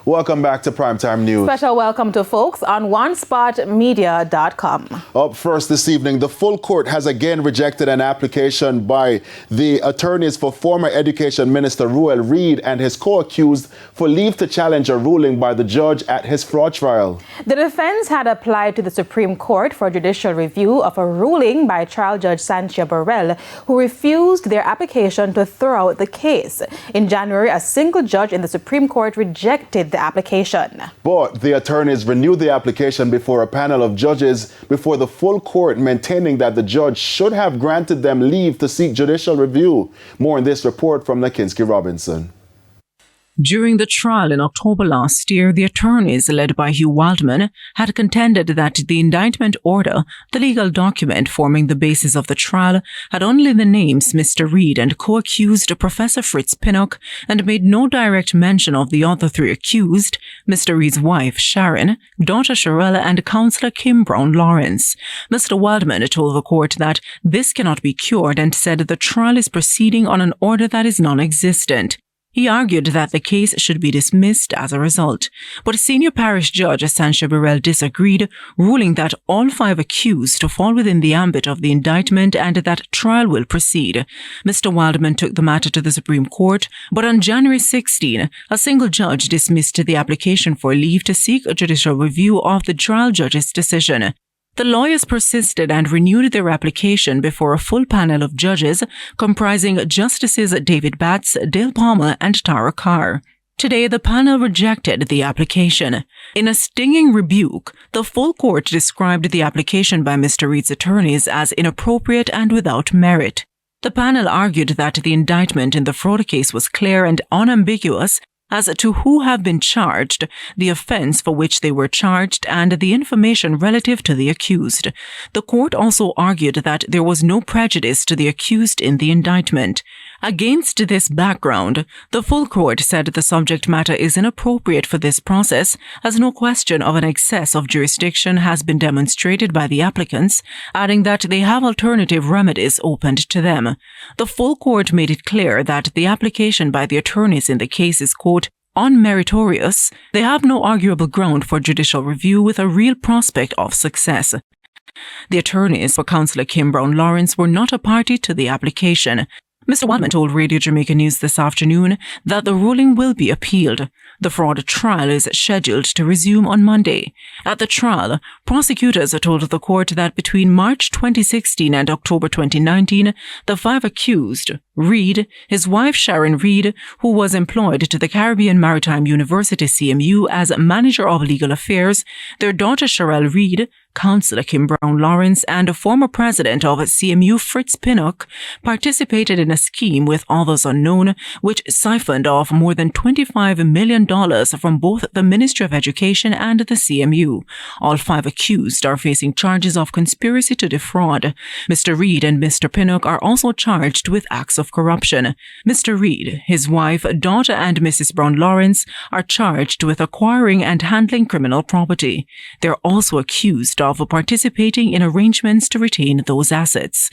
Welcome back to Primetime News. Special welcome to folks on OneSpotMedia.com. Up first this evening, the full court has again rejected an application by the attorneys for former Education Minister Reid and his co-accused for leave to challenge a ruling by the judge at his fraud trial. The defense had applied to the Supreme Court for judicial review of a ruling by trial judge Sanchia Burrell, who refused their application to throw out the case. In January, a single judge in the Supreme Court rejected the application. But the attorneys renewed the application before a panel of judges before the full court, maintaining that the judge should have granted them leave to seek judicial review. More in this report from Lakinsky Robinson. During the trial in October last year, the attorneys, led by Hugh Waldman, had contended that the indictment order, the legal document forming the basis of the trial, had only the names Mr. Reid and co-accused Professor Fritz Pinnock, and made no direct mention of the other three accused, Mr. Reid's wife, Sharon, daughter Sharella, and Counsellor Kim Brown Lawrence. Mr. Waldman told the court that this cannot be cured and said the trial is proceeding on an order that is non-existent. He argued that the case should be dismissed as a result, but Senior Parish Judge Sanchia Burrell disagreed, ruling that all five accused fall within the ambit of the indictment and that trial will proceed. Mr. Waldman took the matter to the Supreme Court, but on January 16, a single judge dismissed the application for leave to seek a judicial review of the trial judge's decision. The lawyers persisted and renewed their application before a full panel of judges comprising Justices David Batts, Dale Palmer, and Tara Carr. Today, the panel rejected the application. In a stinging rebuke, the full court described the application by Mr. Reid's attorneys as inappropriate and without merit. The panel argued that the indictment in the fraud case was clear and unambiguous as to who have been charged, the offence for which they were charged, and the information relative to the accused. The court also argued that there was no prejudice to the accused in the indictment. Against this background, the full court said the subject matter is inappropriate for this process, as no question of an excess of jurisdiction has been demonstrated by the applicants, adding that they have alternative remedies opened to them. The full court made it clear that the application by the attorneys in the case is, quote, unmeritorious. They have no arguable ground for judicial review with a real prospect of success. The attorneys for Counsellor Kim Brown Lawrence were not a party to the application. Mr. Waldman told Radio Jamaica News this afternoon that the ruling will be appealed. The fraud trial is scheduled to resume on Monday. At the trial, prosecutors told the court that between March 2016 and October 2019, the five accused, Reid, his wife Sharon Reid, who was employed to the Caribbean Maritime University CMU as manager of legal affairs, their daughter Sharella Reid, Counsellor Kim Brown Lawrence, and a former president of CMU Fritz Pinnock, participated in a scheme with others unknown, which siphoned off more than $25 million from both the Ministry of Education and the CMU. All five accused are facing charges of conspiracy to defraud. Mr. Reid and Mr. Pinnock are also charged with acts of corruption. Mr. Reid, his wife, daughter, and Mrs. Brown Lawrence are charged with acquiring and handling criminal property. They're also accused of participating in arrangements to retain those assets.